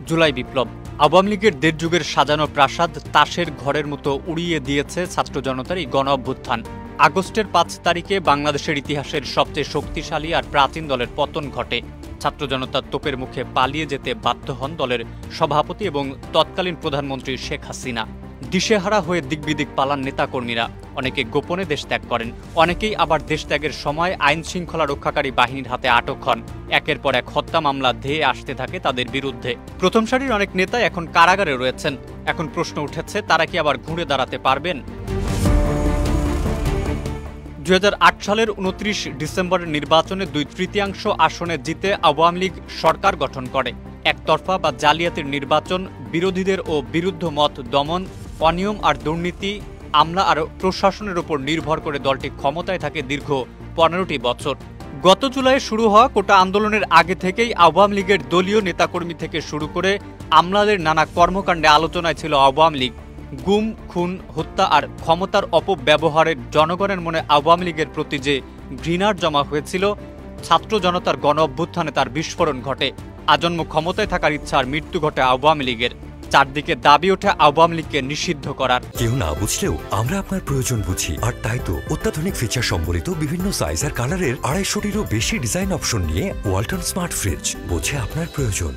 জুলাই বিপ্লব আওয়ামী লীগের দেড় যুগের সাজানো প্রাসাদ তাসের ঘরের মতো উড়িয়ে দিয়েছে ছাত্র জনতার এই গণ অভ্যুত্থান। আগস্টের ৫ তারিখে বাংলাদেশের ইতিহাসের সবচেয়ে শক্তিশালী আর প্রাচীন দলের পতন ঘটে। ছাত্র জনতার তোপের মুখে পালিয়ে যেতে বাধ্য হন দলের সভাপতি এবং তৎকালীন প্রধানমন্ত্রী শেখ হাসিনা। দিশেহারা হয়ে দিকবিদিক পালান নেতাকর্মীরা, অনেকে গোপনে দেশ ত্যাগ করেন, অনেকেই আবার দেশ ত্যাগের সময় আইন শৃঙ্খলা রক্ষাকারী বাহিনীর হাতে আটক হন। একের পর এক হত্যা মামলা ধেয়ে আসতে থাকে তাদের বিরুদ্ধে। প্রথম সারির অনেক নেতা এখন কারাগারে রয়েছেন। এখন প্রশ্ন উঠেছে, তারা কি আবার ঘুরে দাঁড়াতে পারবেন? ২০০৮ সালের ২৯ ডিসেম্বরের নির্বাচনে ২/৩ আসনে জিতে আওয়ামী লীগ সরকার গঠন করে। একতরফা বা জালিয়াতির নির্বাচন, বিরোধীদের ও বিরুদ্ধ মত দমন, অনিয়ম আর দুর্নীতি, আমলা আর প্রশাসনের উপর নির্ভর করে দলটি ক্ষমতায় থাকে দীর্ঘ ১৫টি বছর। গত জুলাইয়ে শুরু হওয়া কোটা আন্দোলনের আগে থেকেই আওয়ামী লীগের দলীয় নেতাকর্মী থেকে শুরু করে আমলাদের নানা কর্মকাণ্ডে আলোচনায় ছিল আওয়ামী লীগ। গুম, খুন, হত্যা আর ক্ষমতার অপব্যবহারের জনগণের মনে আওয়ামী লীগের প্রতি যে ঘৃণার জমা হয়েছিল, ছাত্র জনতার গণ অভ্যুত্থানে তার বিস্ফোরণ ঘটে। আজন্ম ক্ষমতায় থাকার ইচ্ছা আর মৃত্যু ঘটে আওয়ামী লীগের। চারদিকে দাবি ওঠে আওয়ামী লীগকে নিষিদ্ধ করার। কেউ না বুঝলেও আমরা আপনার প্রয়োজন বুঝি, আর তাই তো অত্যাধুনিক ফিচার সম্বলিত বিভিন্ন সাইজ আর কালারের ২৫০টিরও বেশি ডিজাইন অপশন নিয়ে ওয়ালটন স্মার্ট ফ্রিজ বোঝে আপনার প্রয়োজন।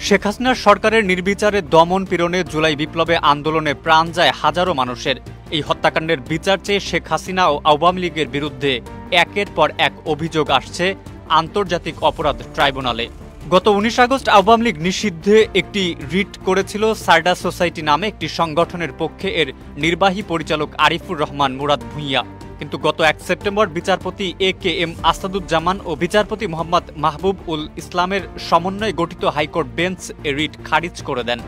শেখ হাসিনার সরকারের নির্বিচারে দমন পীড়নে জুলাই বিপ্লবে আন্দোলনে প্রাণ যায় হাজারো মানুষের। এই হত্যাকাণ্ডের বিচার চেয়ে শেখ হাসিনা ও আওয়ামী লীগের বিরুদ্ধে একের পর এক অভিযোগ আসছে আন্তর্জাতিক অপরাধ ট্রাইব্যুনালে। গত ১৯ আগস্ট আওয়ামী লীগ নিষিদ্ধে একটি রিট করেছিল সারডা সোসাইটি নামে একটি সংগঠনের পক্ষে এর নির্বাহী পরিচালক আরিফুর রহমান মুরাদ ভূঁইয়া। কিন্তু গত ১ সেপ্টেম্বর বিচারপতি এ.কে.এম. আসাদুজ্জামান ও বিচারপতি মোহাম্মদ মাহবুব উল ইসলামের সমন্বয়ে গঠিত হাইকোর্ট বেঞ্চ এ রিট খারিজ করে দেন।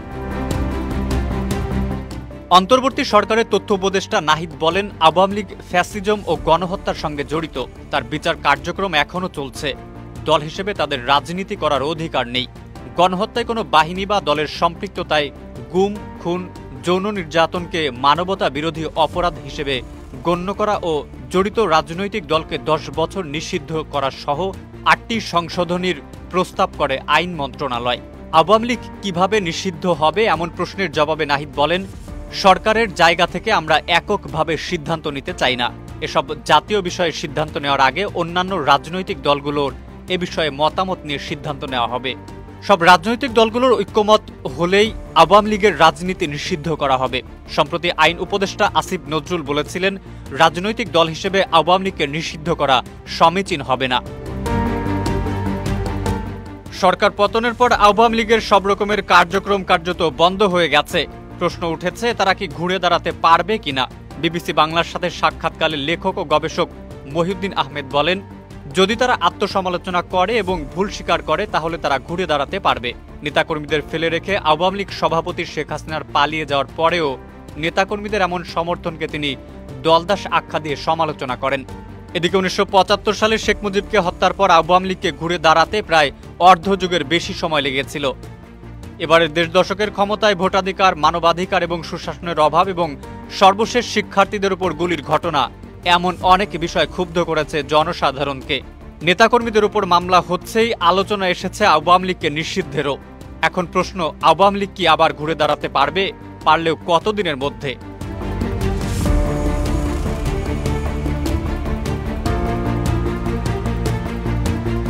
অন্তর্বর্তী সরকারের তথ্য উপদেষ্টা নাহিদ বলেন, আওয়ামী লীগ ফ্যাসিজম ও গণহত্যার সঙ্গে জড়িত, তার বিচার কার্যক্রম এখনও চলছে। দল হিসেবে তাদের রাজনীতি করার অধিকার নেই। গণহত্যায় কোনো বাহিনী বা দলের সম্পৃক্ততায় গুম, খুন, যৌন নির্যাতনকে মানবতা বিরোধী অপরাধ হিসেবে গণ্য করা ও জড়িত রাজনৈতিক দলকে ১০ বছর নিষিদ্ধ করা সহ ৮টি সংশোধনীর প্রস্তাব করে আইন মন্ত্রণালয়। আওয়ামী লীগ কিভাবে নিষিদ্ধ হবে এমন প্রশ্নের জবাবে নাহিদ বলেন, সরকারের জায়গা থেকে আমরা এককভাবে সিদ্ধান্ত নিতে চাই না। এসব জাতীয় বিষয়ে সিদ্ধান্ত নেওয়ার আগে অন্যান্য রাজনৈতিক দলগুলোর এ বিষয়ে মতামত নিয়ে সিদ্ধান্ত নেওয়া হবে। সব রাজনৈতিক দলগুলোর ঐক্যমত হলেই আওয়ামী লীগের রাজনীতি নিষিদ্ধ করা হবে। সম্প্রতি আইন উপদেষ্টা আসিফ নজরুল বলেছিলেন, রাজনৈতিক দল হিসেবে আওয়ামী লীগকে নিষিদ্ধ করা সমীচীন হবে না। সরকার পতনের পর আওয়ামী লীগের সব রকমের কার্যক্রম কার্যত বন্ধ হয়ে গেছে। প্রশ্ন উঠেছে, তারা কি ঘুরে দাঁড়াতে পারবে কিনা? বিবিসি বাংলার সাথে সাক্ষাৎকালে লেখক ও গবেষক মহিউদ্দিন আহমেদ বলেন, যদি তারা আত্মসমালোচনা করে এবং ভুল স্বীকার করে তাহলে তারা ঘুরে দাঁড়াতে পারবে। নেতাকর্মীদের ফেলে রেখে আওয়ামী লীগ সভাপতি শেখ হাসিনার পালিয়ে যাওয়ার পরেও নেতাকর্মীদের এমন সমর্থনকে তিনি দলদাস আখ্যা দিয়ে সমালোচনা করেন। এদিকে ১৯৭৫ সালে শেখ মুজিবকে হত্যার পর আওয়ামী লীগকে ঘুরে দাঁড়াতে প্রায় অর্ধযুগের বেশি সময় লেগেছিল। এবারের দেড় দশকের ক্ষমতায় ভোটাধিকার, মানবাধিকার এবং সুশাসনের অভাব এবং সর্বশেষ শিক্ষার্থীদের উপর গুলির ঘটনা, এমন অনেক বিষয় ক্ষুব্ধ করেছে জনসাধারণকে। নেতাকর্মীদের উপর মামলা হচ্ছেই আলোচনা এসেছে আওয়ামী লীগকে নিষিদ্ধেরও। এখন প্রশ্ন, আওয়ামী লীগ কি আবার ঘুরে দাঁড়াতে পারবে? পারলেও কতদিনের মধ্যে?